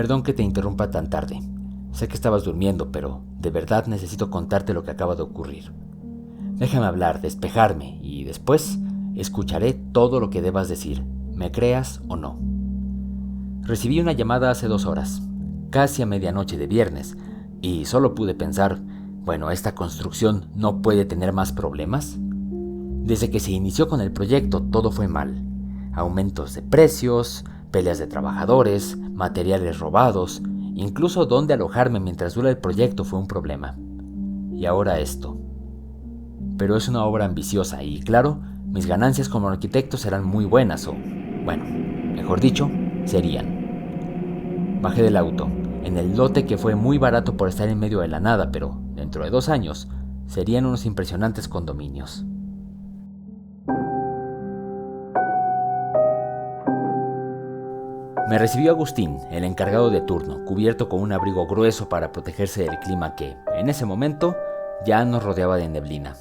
Perdón que te interrumpa tan tarde. Sé que estabas durmiendo, pero de verdad necesito contarte lo que acaba de ocurrir. Déjame hablar, despejarme, y después escucharé todo lo que debas decir, me creas o no. Recibí una llamada hace 2 horas, casi a medianoche de viernes, y solo pude pensar, bueno, ¿esta construcción no puede tener más problemas? Desde que se inició con el proyecto todo fue mal. Aumentos de precios, peleas de trabajadores, materiales robados, incluso dónde alojarme mientras dura el proyecto fue un problema. Y ahora esto. Pero es una obra ambiciosa y, claro, mis ganancias como arquitecto serán muy buenas o, bueno, mejor dicho, serían. Bajé del auto, en el lote que fue muy barato por estar en medio de la nada, pero dentro de 2 años serían unos impresionantes condominios. Me recibió Agustín, el encargado de turno, cubierto con un abrigo grueso para protegerse del clima que, en ese momento, ya nos rodeaba de neblina.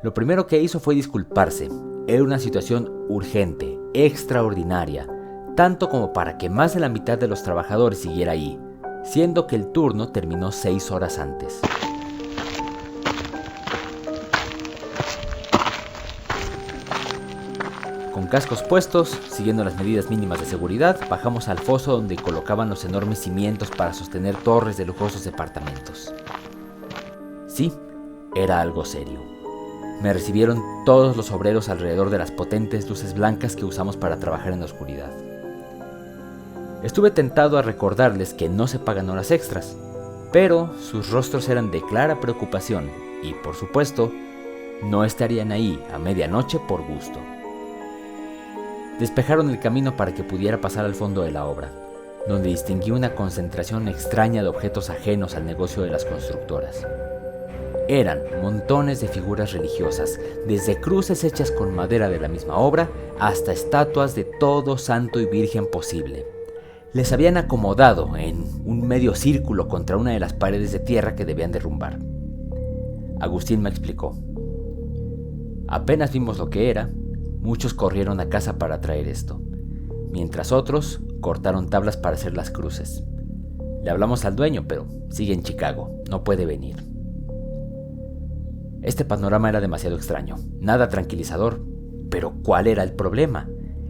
Lo primero que hizo fue disculparse. Era una situación urgente, extraordinaria, tanto como para que más de la mitad de los trabajadores siguiera ahí, siendo que el turno terminó 6 horas antes. Con cascos puestos, siguiendo las medidas mínimas de seguridad, bajamos al foso donde colocaban los enormes cimientos para sostener torres de lujosos departamentos. Sí, era algo serio. Me recibieron todos los obreros alrededor de las potentes luces blancas que usamos para trabajar en la oscuridad. Estuve tentado a recordarles que no se pagan horas extras, pero sus rostros eran de clara preocupación y, por supuesto, no estarían ahí a medianoche por gusto. Despejaron el camino para que pudiera pasar al fondo de la obra, donde distinguí una concentración extraña de objetos ajenos al negocio de las constructoras. Eran montones de figuras religiosas, desde cruces hechas con madera de la misma obra hasta estatuas de todo santo y virgen posible. Les habían acomodado en un medio círculo contra una de las paredes de tierra que debían derrumbar. Agustín me explicó. Apenas vimos lo que era, muchos corrieron a casa para traer esto, mientras otros cortaron tablas para hacer las cruces. Le hablamos al dueño, pero sigue en Chicago, no puede venir. Este panorama era demasiado extraño, nada tranquilizador. Pero ¿cuál era el problema?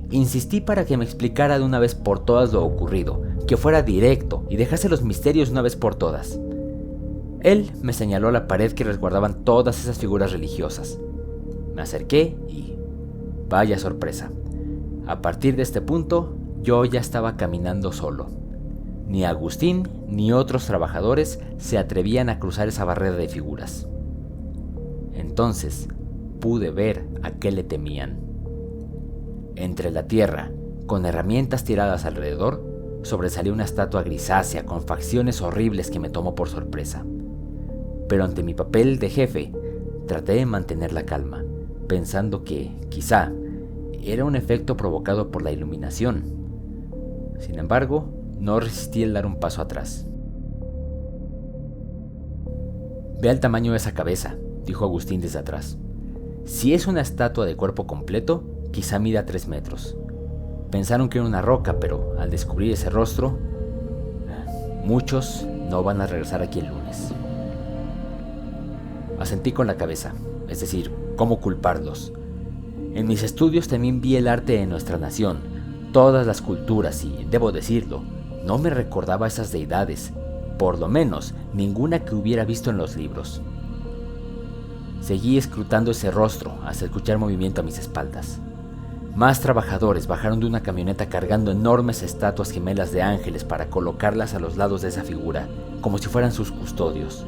Insistí para que me explicara de una vez por todas lo ocurrido, que fuera directo y dejase los misterios de una vez por todas. Él me señaló la pared que resguardaban todas esas figuras religiosas. Me acerqué y... vaya sorpresa. A partir de este punto, yo ya estaba caminando solo. Ni Agustín ni otros trabajadores se atrevían a cruzar esa barrera de figuras. Entonces pude ver a qué le temían. Entre la tierra, con herramientas tiradas alrededor, sobresalía una estatua grisácea con facciones horribles que me tomó por sorpresa. Pero ante mi papel de jefe, traté de mantener la calma, pensando que, quizá, era un efecto provocado por la iluminación. Sin embargo, no resistí el dar un paso atrás. Ve el tamaño de esa cabeza, dijo Agustín desde atrás. Si es una estatua de cuerpo completo, quizá mida 3 metros. Pensaron que era una roca, pero al descubrir ese rostro, muchos no van a regresar aquí el lunes. Asentí con la cabeza, es decir, ¿cómo culparlos? En mis estudios también vi el arte de nuestra nación, todas las culturas y, debo decirlo, no me recordaba esas deidades, por lo menos ninguna que hubiera visto en los libros. Seguí escrutando ese rostro hasta escuchar movimiento a mis espaldas. Más trabajadores bajaron de una camioneta cargando enormes estatuas gemelas de ángeles para colocarlas a los lados de esa figura, como si fueran sus custodios.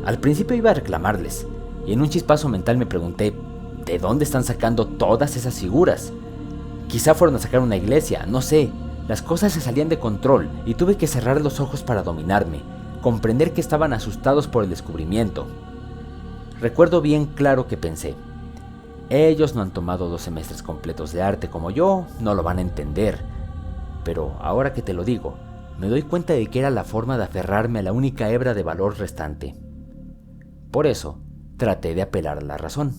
Al principio iba a reclamarles, y en un chispazo mental me pregunté, ¿de dónde están sacando todas esas figuras? Quizá fueron a sacar una iglesia, no sé. Las cosas se salían de control y tuve que cerrar los ojos para dominarme, comprender que estaban asustados por el descubrimiento. Recuerdo bien claro que pensé, ellos no han tomado 2 semestres completos de arte como yo, no lo van a entender. Pero ahora que te lo digo, me doy cuenta de que era la forma de aferrarme a la única hebra de valor restante. Por eso, traté de apelar a la razón.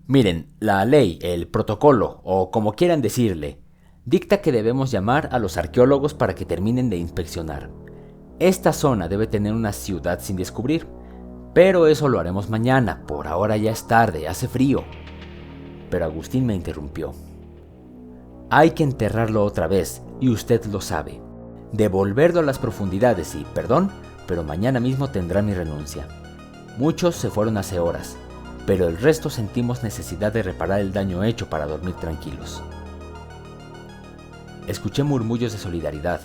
Miren, la ley, el protocolo, o como quieran decirle, dicta que debemos llamar a los arqueólogos para que terminen de inspeccionar. Esta zona debe tener una ciudad sin descubrir, pero eso lo haremos mañana, por ahora ya es tarde, hace frío. Pero Agustín me interrumpió. Hay que enterrarlo otra vez, y usted lo sabe. Devolverlo a las profundidades y, perdón, pero mañana mismo tendrá mi renuncia. Muchos se fueron hace horas, pero el resto sentimos necesidad de reparar el daño hecho para dormir tranquilos. Escuché murmullos de solidaridad,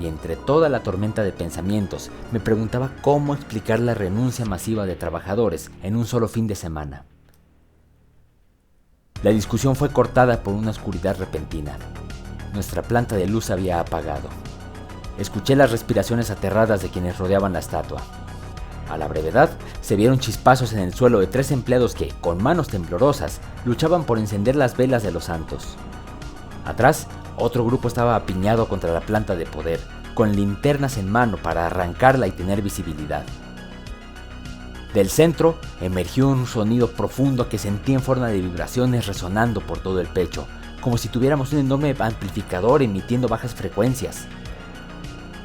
y entre toda la tormenta de pensamientos me preguntaba cómo explicar la renuncia masiva de trabajadores en un solo fin de semana. La discusión fue cortada por una oscuridad repentina. Nuestra planta de luz había apagado. Escuché las respiraciones aterradas de quienes rodeaban la estatua. A la brevedad, se vieron chispazos en el suelo de 3 empleados que, con manos temblorosas, luchaban por encender las velas de los santos. Atrás, otro grupo estaba apiñado contra la planta de poder, con linternas en mano para arrancarla y tener visibilidad. Del centro emergió un sonido profundo que sentí en forma de vibraciones resonando por todo el pecho, como si tuviéramos un enorme amplificador emitiendo bajas frecuencias.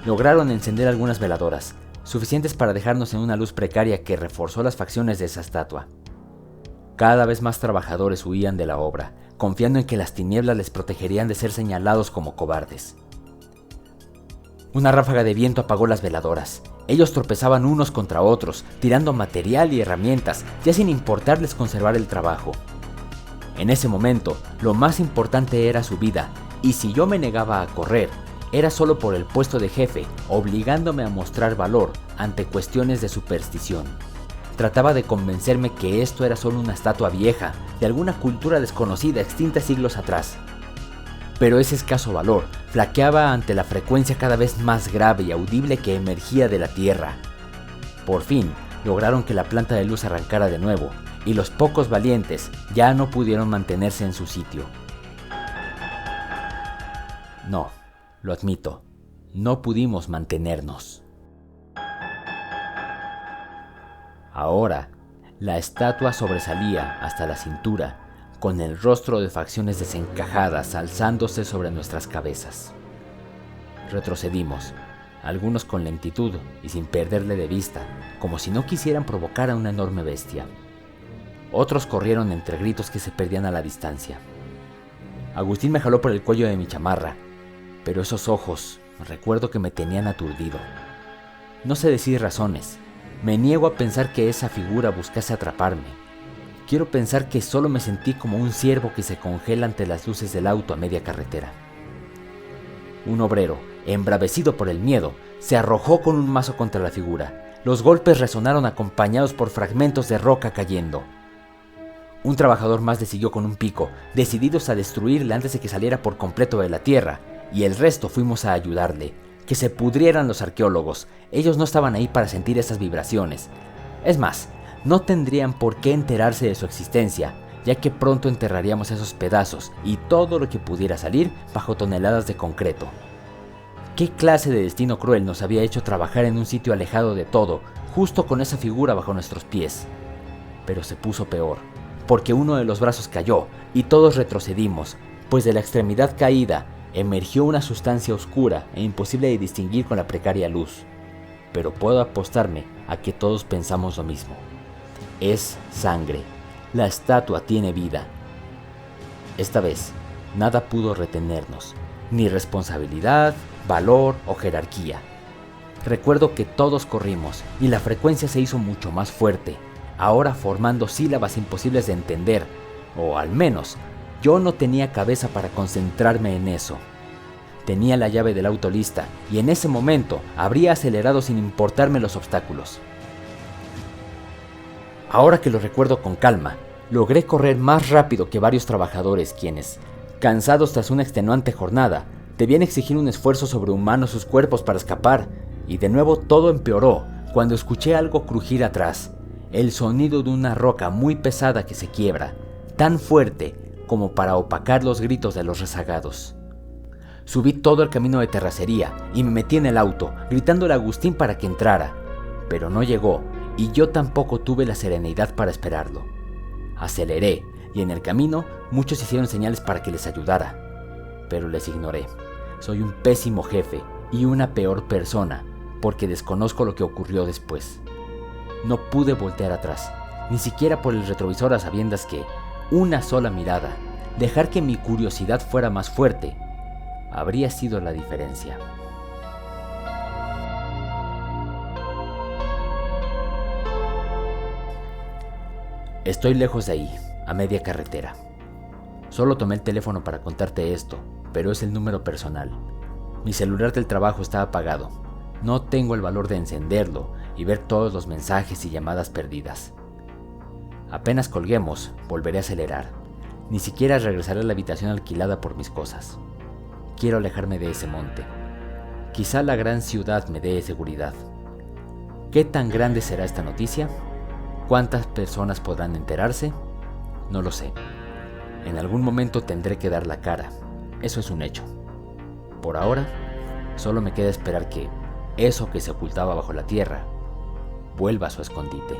Lograron encender algunas veladoras, suficientes para dejarnos en una luz precaria que reforzó las facciones de esa estatua. Cada vez más trabajadores huían de la obra, confiando en que las tinieblas les protegerían de ser señalados como cobardes. Una ráfaga de viento apagó las veladoras. Ellos tropezaban unos contra otros, tirando material y herramientas, ya sin importarles conservar el trabajo. En ese momento, lo más importante era su vida, y si yo me negaba a correr, era solo por el puesto de jefe, obligándome a mostrar valor ante cuestiones de superstición. Trataba de convencerme que esto era solo una estatua vieja, de alguna cultura desconocida extinta siglos atrás. Pero ese escaso valor flaqueaba ante la frecuencia cada vez más grave y audible que emergía de la tierra. Por fin, lograron que la planta de luz arrancara de nuevo, y los pocos valientes ya no pudieron mantenerse en su sitio. No, lo admito, no pudimos mantenernos. Ahora, la estatua sobresalía hasta la cintura, con el rostro de facciones desencajadas alzándose sobre nuestras cabezas. Retrocedimos, algunos con lentitud y sin perderle de vista, como si no quisieran provocar a una enorme bestia. Otros corrieron entre gritos que se perdían a la distancia. Agustín me jaló por el cuello de mi chamarra, pero esos ojos, recuerdo que me tenían aturdido. No sé decir razones. Me niego a pensar que esa figura buscase atraparme. Quiero pensar que solo me sentí como un ciervo que se congela ante las luces del auto a media carretera. Un obrero, embravecido por el miedo, se arrojó con un mazo contra la figura. Los golpes resonaron acompañados por fragmentos de roca cayendo. Un trabajador más le siguió con un pico, decididos a destruirle antes de que saliera por completo de la tierra, y el resto fuimos a ayudarle. Que se pudrieran los arqueólogos, ellos no estaban ahí para sentir esas vibraciones. Es más, no tendrían por qué enterarse de su existencia, ya que pronto enterraríamos esos pedazos y todo lo que pudiera salir bajo toneladas de concreto. ¿Qué clase de destino cruel nos había hecho trabajar en un sitio alejado de todo, justo con esa figura bajo nuestros pies? Pero se puso peor, porque uno de los brazos cayó y todos retrocedimos, pues de la extremidad caída emergió una sustancia oscura e imposible de distinguir con la precaria luz. Pero puedo apostarme a que todos pensamos lo mismo. Es sangre. La estatua tiene vida. Esta vez, nada pudo retenernos, ni responsabilidad, valor o jerarquía. Recuerdo que todos corrimos y la frecuencia se hizo mucho más fuerte, ahora formando sílabas imposibles de entender, o al menos, yo no tenía cabeza para concentrarme en eso. Tenía la llave del auto lista y en ese momento habría acelerado sin importarme los obstáculos. Ahora que lo recuerdo con calma, logré correr más rápido que varios trabajadores quienes, cansados tras una extenuante jornada, debían exigir un esfuerzo sobrehumano a sus cuerpos para escapar, y de nuevo todo empeoró cuando escuché algo crujir atrás, el sonido de una roca muy pesada que se quiebra, tan fuerte como para opacar los gritos de los rezagados. Subí todo el camino de terracería y me metí en el auto, gritándole a Agustín para que entrara, pero no llegó y yo tampoco tuve la serenidad para esperarlo. Aceleré y en el camino muchos hicieron señales para que les ayudara, pero les ignoré. Soy un pésimo jefe y una peor persona porque desconozco lo que ocurrió después. No pude voltear atrás, ni siquiera por el retrovisor, a sabiendas que una sola mirada, dejar que mi curiosidad fuera más fuerte, habría sido la diferencia. Estoy lejos de ahí, a media carretera. Solo tomé el teléfono para contarte esto, pero es el número personal. Mi celular del trabajo está apagado. No tengo el valor de encenderlo y ver todos los mensajes y llamadas perdidas. Apenas colguemos, volveré a acelerar. Ni siquiera regresaré a la habitación alquilada por mis cosas. Quiero alejarme de ese monte. Quizá la gran ciudad me dé seguridad. ¿Qué tan grande será esta noticia? ¿Cuántas personas podrán enterarse? No lo sé. En algún momento tendré que dar la cara. Eso es un hecho. Por ahora, solo me queda esperar que eso que se ocultaba bajo la tierra vuelva a su escondite.